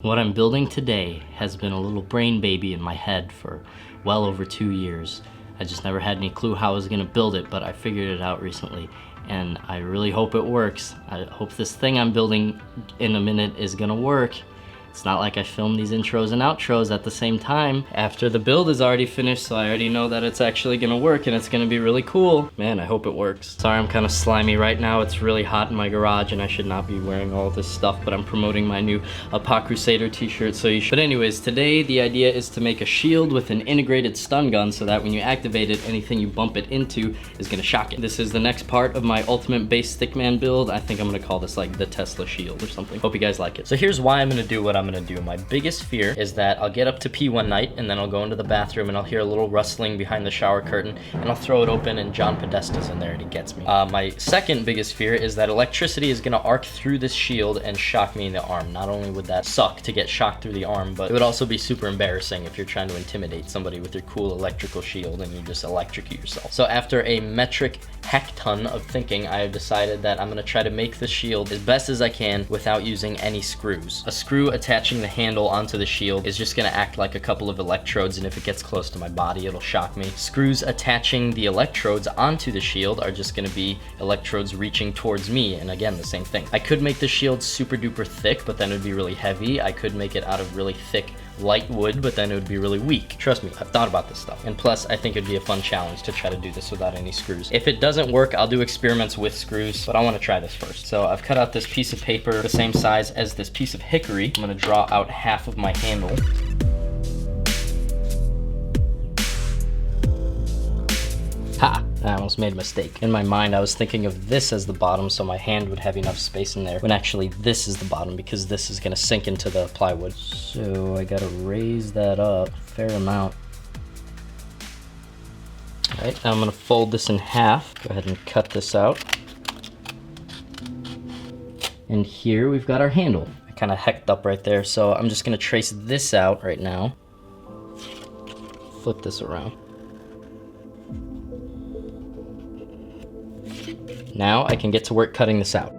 What I'm building today has been a little brain baby in my head for well over 2 years. I just never had any clue how I was gonna build it, but I figured it out recently, and I really hope it works. I hope this thing I'm building in a minute is gonna work. It's not like I filmed these intros and outros at the same time after the build is already finished, so I already know that it's actually gonna work and it's gonna be really cool. Man, I hope it works. Sorry I'm kind of slimy right now. It's really hot in my garage and I should not be wearing all this stuff, but I'm promoting my new ApoCrusader t-shirt, so you should. But anyways, today the idea is to make a shield with an integrated stun gun so that when you activate it, anything you bump it into is gonna shock it. This is the next part of my ultimate base stickman build. I think I'm gonna call this like the Tesla shield or something. Hope you guys like it. So here's why I'm gonna do what I'm gonna do. My biggest fear is that I'll get up to pee one night and then I'll go into the bathroom and I'll hear a little rustling behind the shower curtain and I'll throw it open and John Podesta's in there and he gets me. My second biggest fear is that electricity is gonna arc through this shield and shock me in the arm. Not only would that suck to get shocked through the arm, but it would also be super embarrassing if you're trying to intimidate somebody with your cool electrical shield and you just electrocute yourself. So after a metric heck ton of thinking, I have decided that I'm gonna try to make the shield as best as I can without using any screws. A screw attaching the handle onto the shield is just gonna act like a couple of electrodes, and if it gets close to my body, it'll shock me. Screws attaching the electrodes onto the shield are just gonna be electrodes reaching towards me, and again, the same thing. I could make the shield super duper thick, but then it would be really heavy. I could make it out of really thick light wood, but then it would be really weak. Trust me, I've thought about this stuff. And plus, I think it'd be a fun challenge to try to do this without any screws. If it doesn't work, I'll do experiments with screws, but I wanna try this first. So I've cut out this piece of paper the same size as this piece of hickory. I'm gonna draw out half of my handle. Ha! I almost made a mistake. In my mind, I was thinking of this as the bottom so my hand would have enough space in there, when actually this is the bottom because this is gonna sink into the plywood. So I gotta raise that up a fair amount. All right, now I'm gonna fold this in half. Go ahead and cut this out. And here we've got our handle. I kind of hecked up right there, so I'm just gonna trace this out right now. Flip this around. Now I can get to work cutting this out.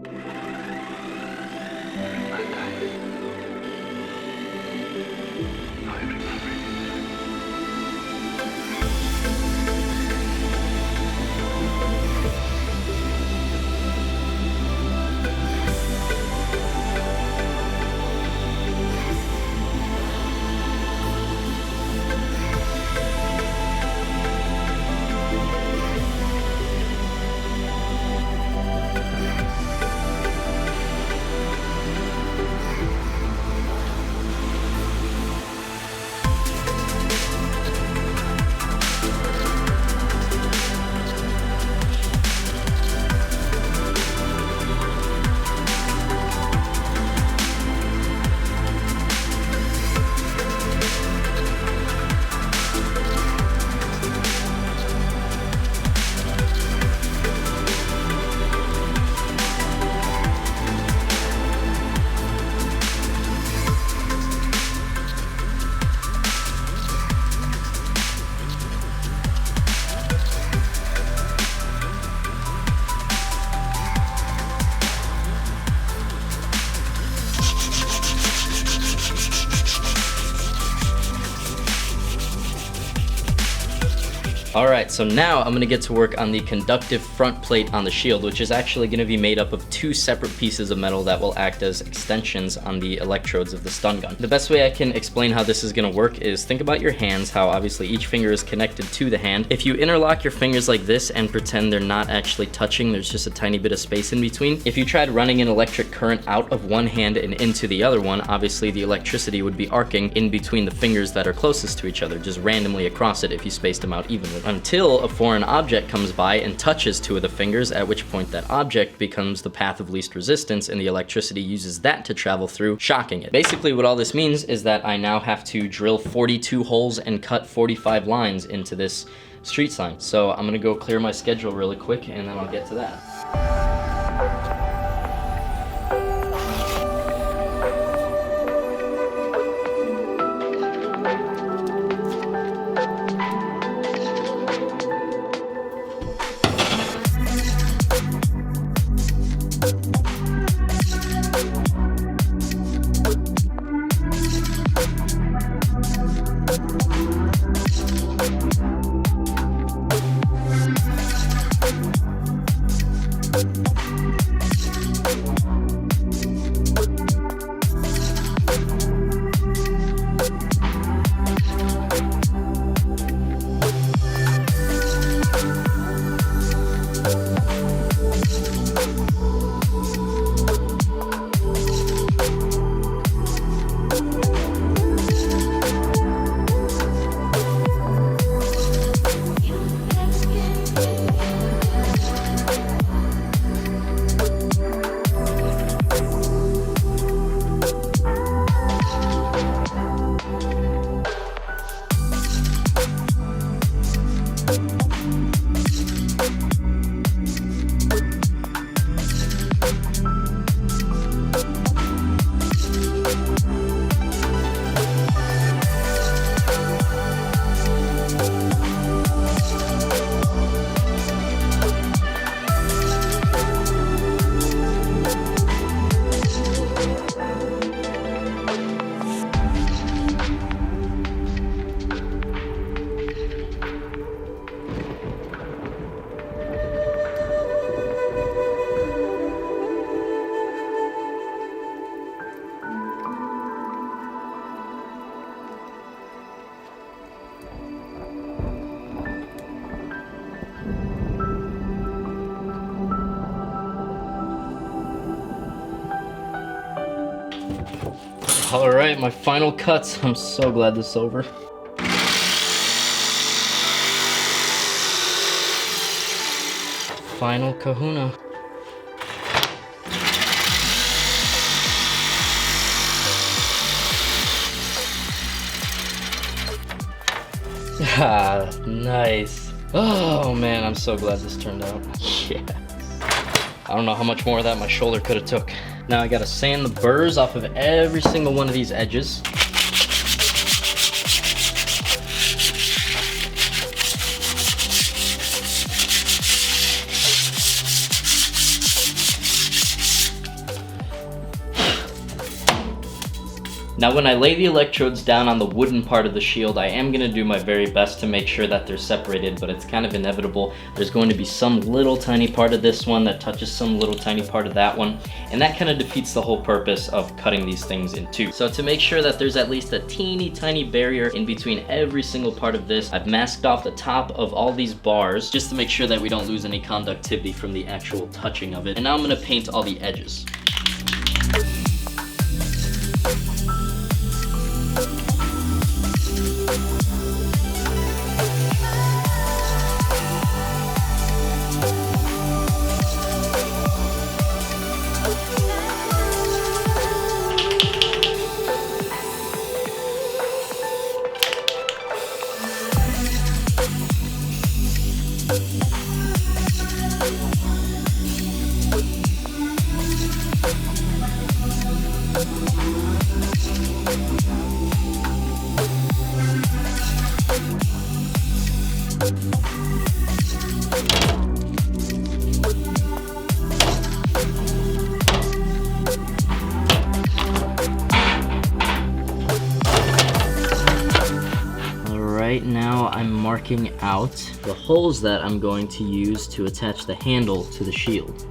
Alright, so now I'm gonna get to work on the conductive front plate on the shield, which is actually gonna be made up of 2 separate pieces of metal that will act as extensions on the electrodes of the stun gun. The best way I can explain how this is gonna work is think about your hands, how obviously each finger is connected to the hand. If you interlock your fingers like this and pretend they're not actually touching, there's just a tiny bit of space in between. If you tried running an electric current out of one hand and into the other one, obviously the electricity would be arcing in between the fingers that are closest to each other, just randomly across it if you spaced them out evenly. Until a foreign object comes by and touches 2 of the fingers, at which point that object becomes the path of least resistance and the electricity uses that to travel through, shocking it. Basically what all this means is that I now have to drill 42 holes and cut 45 lines into this street sign. So I'm gonna go clear my schedule really quick and then I'll get to that. All right, my final cuts. I'm so glad this is over. Final kahuna. Ah, nice. Oh man, I'm so glad this turned out. Yes. I don't know how much more of that my shoulder could have took. Now I gotta sand the burrs off of every single one of these edges. Now when I lay the electrodes down on the wooden part of the shield, I am going to do my very best to make sure that they're separated, but it's kind of inevitable. There's going to be some little tiny part of this one that touches some little tiny part of that one, and that kind of defeats the whole purpose of cutting these things in two. So to make sure that there's at least a teeny tiny barrier in between every single part of this, I've masked off the top of all these bars just to make sure that we don't lose any conductivity from the actual touching of it. And now I'm going to paint all the edges. Right now I'm marking out the holes that I'm going to use to attach the handle to the shield.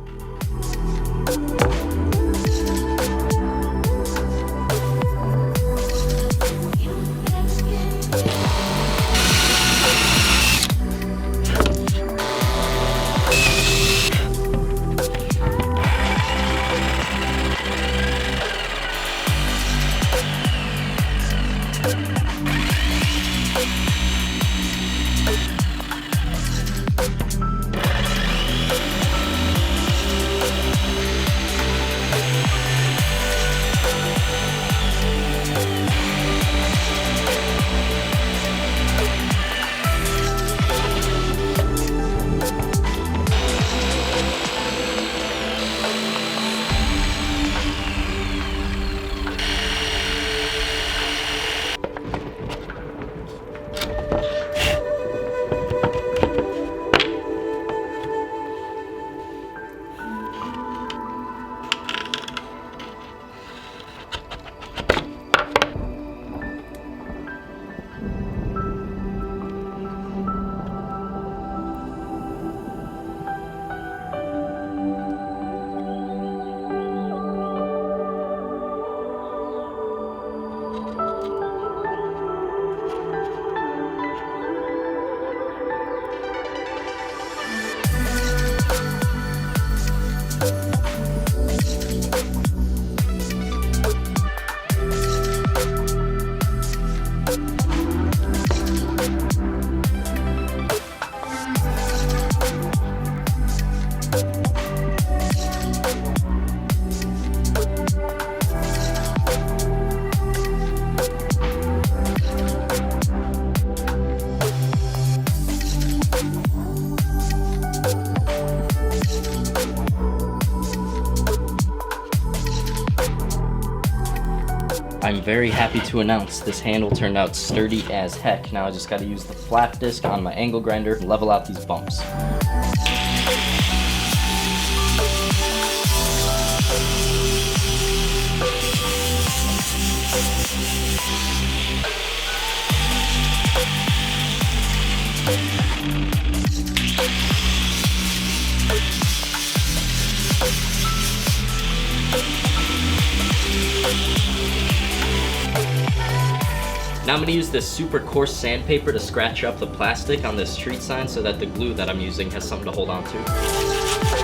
I'm very happy to announce this handle turned out sturdy as heck. Now I just gotta use the flap disc on my angle grinder and level out these bumps. Now I'm going to use this super coarse sandpaper to scratch up the plastic on this street sign so that the glue that I'm using has something to hold on to.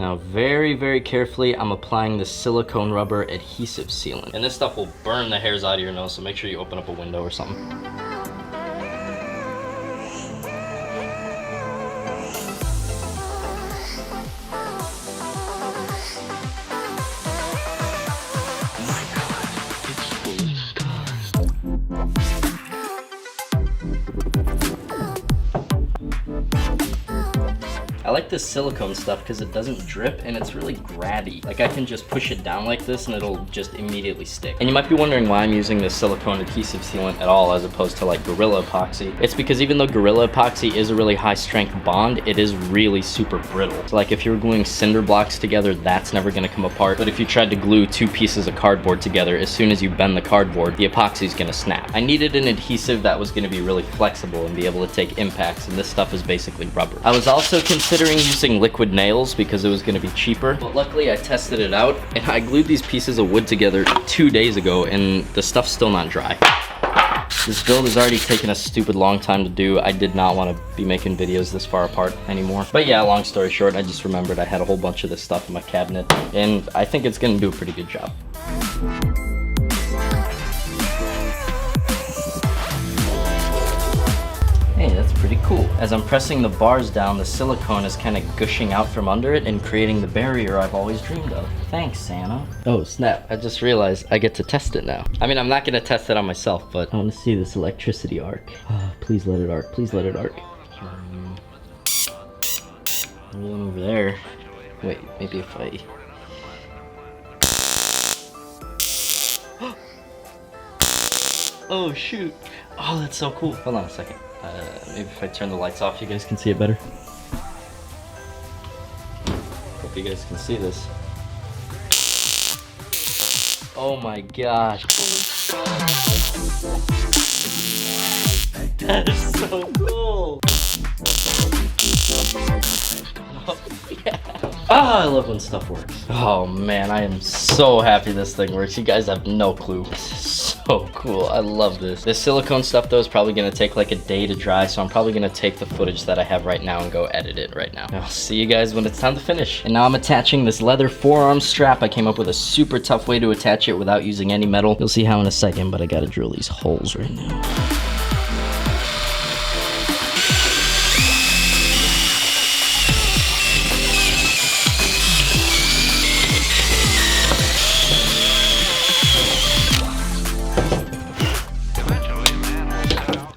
Now very, very carefully, I'm applying the silicone rubber adhesive sealant. And this stuff will burn the hairs out of your nose, so make sure you open up a window or something. I like this silicone stuff because it doesn't drip and it's really grabby. Like I can just push it down like this and it'll just immediately stick. And you might be wondering why I'm using this silicone adhesive sealant at all as opposed to like Gorilla Epoxy. It's because even though Gorilla Epoxy is a really high strength bond, it is really super brittle. So like if you were gluing cinder blocks together, that's never gonna come apart. But if you tried to glue two pieces of cardboard together, as soon as you bend the cardboard, the epoxy is gonna snap. I needed an adhesive that was gonna be really flexible and be able to take impacts, and this stuff is basically rubber. I was also considering using liquid nails because it was going to be cheaper, but luckily I tested it out and I glued these pieces of wood together 2 days ago and the stuff's still not dry. This build has already taken a stupid long time to do. I did not want to be making videos this far apart anymore. But yeah, long story short, I just remembered I had a whole bunch of this stuff in my cabinet and I think it's going to do a pretty good job. Hey, that's pretty cool. As I'm pressing the bars down, the silicone is kind of gushing out from under it and creating the barrier I've always dreamed of. Thanks, Santa. Oh, snap. I just realized I get to test it now. I mean, I'm not going to test it on myself, but I want to see this electricity arc. Oh, please let it arc. Please let it arc. Rolling over there. Wait, maybe if I... Oh, shoot. Oh, that's so cool. Hold on a second. Maybe if I turn the lights off, you guys can see it better. Hope you guys can see this. Oh my gosh. That is so cool. Oh, yeah. Ah, I love when stuff works. Oh man, I am so happy this thing works. You guys have no clue. This is so cool. I love this. This silicone stuff though is probably gonna take like a day to dry, so I'm probably gonna take the footage that I have right now and go edit it right now. I'll see you guys when it's time to finish. And now I'm attaching this leather forearm strap. I came up with a super tough way to attach it without using any metal. You'll see how in a second, but I gotta drill these holes right now.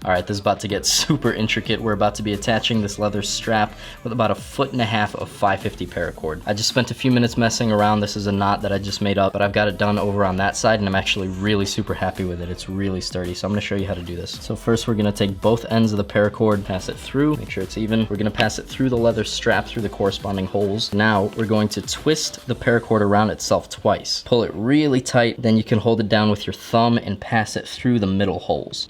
All right, this is about to get super intricate. We're about to be attaching this leather strap with about 1.5 feet of 550 paracord. I just spent a few minutes messing around. This is a knot that I just made up, but I've got it done over on that side and I'm actually really super happy with it. It's really sturdy, so I'm gonna show you how to do this. So first we're gonna take both ends of the paracord, pass it through, make sure it's even. We're gonna pass it through the leather strap through the corresponding holes. Now we're going to twist the paracord around itself twice. Pull it really tight, then you can hold it down with your thumb and pass it through the middle holes.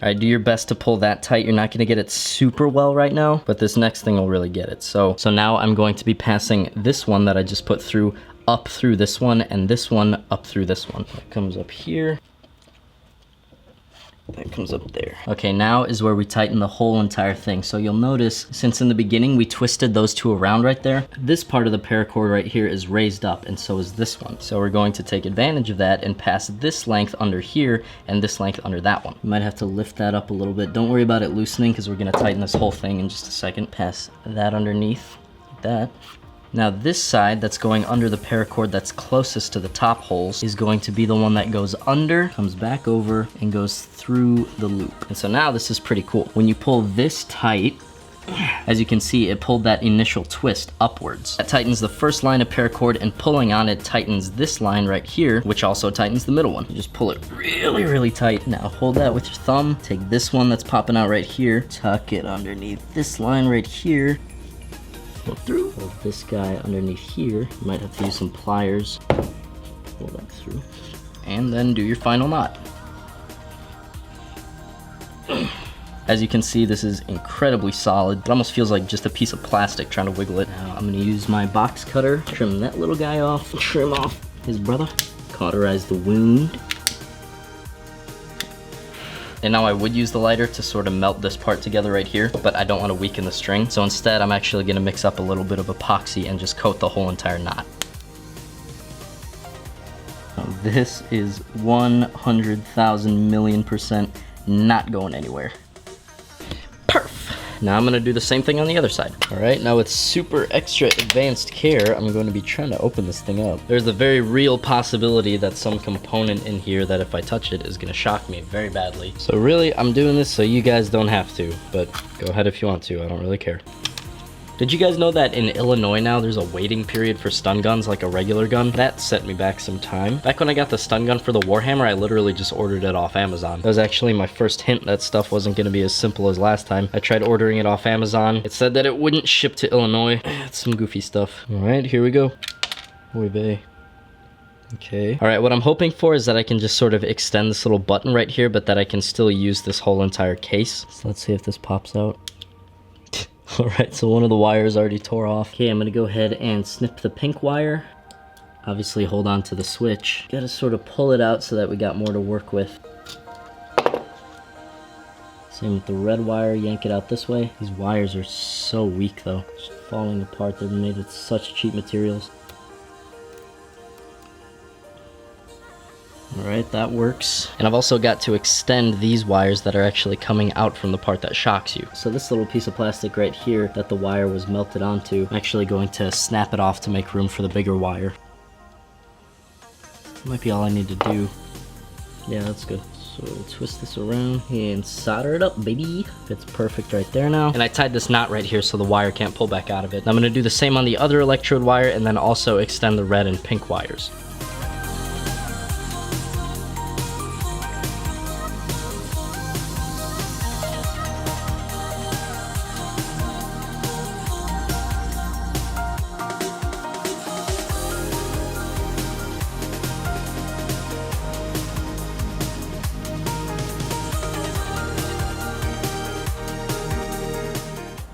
All right, do your best to pull that tight. You're not gonna get it super well right now, but this next thing will really get it. So now I'm going to be passing this one that I just put through up through this one and this one up through this one. That comes up here. That comes up there. Okay, now is where we tighten the whole entire thing. So you'll notice, since in the beginning we twisted those two around right there, this part of the paracord right here is raised up, and so is this one. So we're going to take advantage of that and pass this length under here and this length under that one. You might have to lift that up a little bit. Don't worry about it loosening because we're gonna tighten this whole thing in just a second. Pass that underneath, like that. Now this side that's going under the paracord that's closest to the top holes is going to be the one that goes under, comes back over, and goes through the loop. And so now this is pretty cool. When you pull this tight, as you can see, it pulled that initial twist upwards. That tightens the first line of paracord, and pulling on it tightens this line right here, which also tightens the middle one. You just pull it really, really tight. Now hold that with your thumb, take this one that's popping out right here, tuck it underneath this line right here, pull through. Pull this guy underneath here. You might have to use some pliers. Pull that through. And then do your final knot. As you can see, this is incredibly solid. It almost feels like just a piece of plastic trying to wiggle it. Now I'm gonna use my box cutter, trim that little guy off, trim off his brother, cauterize the wound. And now I would use the lighter to sort of melt this part together right here, but I don't want to weaken the string. So instead, I'm actually going to mix up a little bit of epoxy and just coat the whole entire knot. Now, this is 100,000 million% not going anywhere. Perf! Now I'm gonna do the same thing on the other side. All right, now with super extra advanced care, I'm going to be trying to open this thing up. There's a very real possibility that some component in here that if I touch it is gonna shock me very badly. So really, I'm doing this so you guys don't have to, but go ahead if you want to, I don't really care. Did you guys know that in Illinois now there's a waiting period for stun guns like a regular gun? That set me back some time. Back when I got the stun gun for the Warhammer, I literally just ordered it off Amazon. That was actually my first hint that stuff wasn't going to be as simple as last time. I tried ordering it off Amazon. It said that it wouldn't ship to Illinois. It's some goofy stuff. All right, here we go. Oy vey. Okay. All right, what I'm hoping for is that I can just sort of extend this little button right here, but that I can still use this whole entire case. So let's see if this pops out. Alright, so one of the wires already tore off. Okay, I'm gonna go ahead and snip the pink wire. Obviously hold on to the switch. Gotta sort of pull it out so that we got more to work with. Same with the red wire, yank it out this way. These wires are so weak though. Just falling apart, they're made with such cheap materials. Alright, that works. And I've also got to extend these wires that are actually coming out from the part that shocks you. So this little piece of plastic right here that the wire was melted onto, I'm actually going to snap it off to make room for the bigger wire. Might be all I need to do. Yeah, that's good. So twist this around and solder it up, baby. It's perfect right there now. And I tied this knot right here so the wire can't pull back out of it. And I'm gonna do the same on the other electrode wire and then also extend the red and pink wires.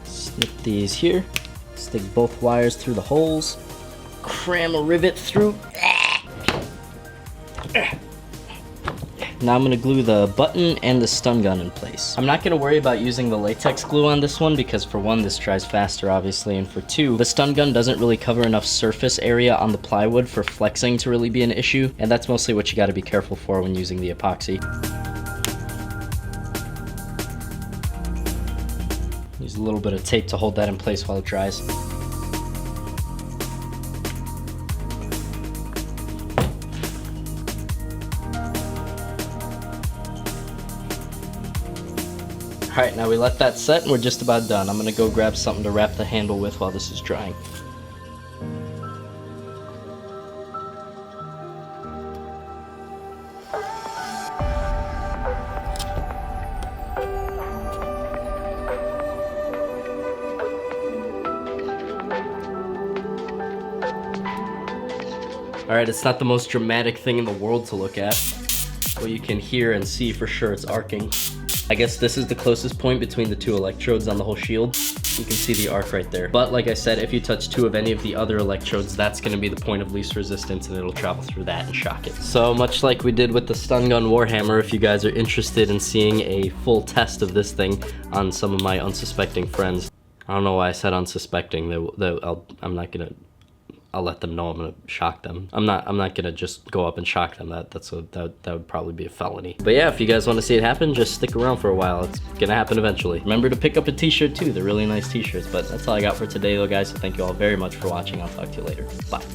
Snip these here, stick both wires through the holes, cram a rivet through. Now I'm going to glue the button and the stun gun in place. I'm not going to worry about using the latex glue on this one because for one, this dries faster obviously, and for two, the stun gun doesn't really cover enough surface area on the plywood for flexing to really be an issue, and that's mostly what you got to be careful for when using the epoxy. Use a little bit of tape to hold that in place while it dries. Alright, now we let that set and we're just about done. I'm gonna go grab something to wrap the handle with while this is drying. Alright, it's not the most dramatic thing in the world to look at. Well, you can hear and see for sure it's arcing. I guess this is the closest point between the two electrodes on the whole shield. You can see the arc right there. But like I said, if you touch two of any of the other electrodes, that's going to be the point of least resistance and it'll travel through that and shock it. So much like we did with the stun gun Warhammer, if you guys are interested in seeing a full test of this thing on some of my unsuspecting friends. I don't know why I said unsuspecting. I'll let them know I'm gonna shock them. I'm not gonna just go up and shock them. That would probably be a felony. But yeah, if you guys want to see it happen, just stick around for a while. It's gonna happen eventually. Remember to pick up a t-shirt too. They're really nice t-shirts. But that's all I got for today though, guys. So thank you all very much for watching. I'll talk to you later. Bye.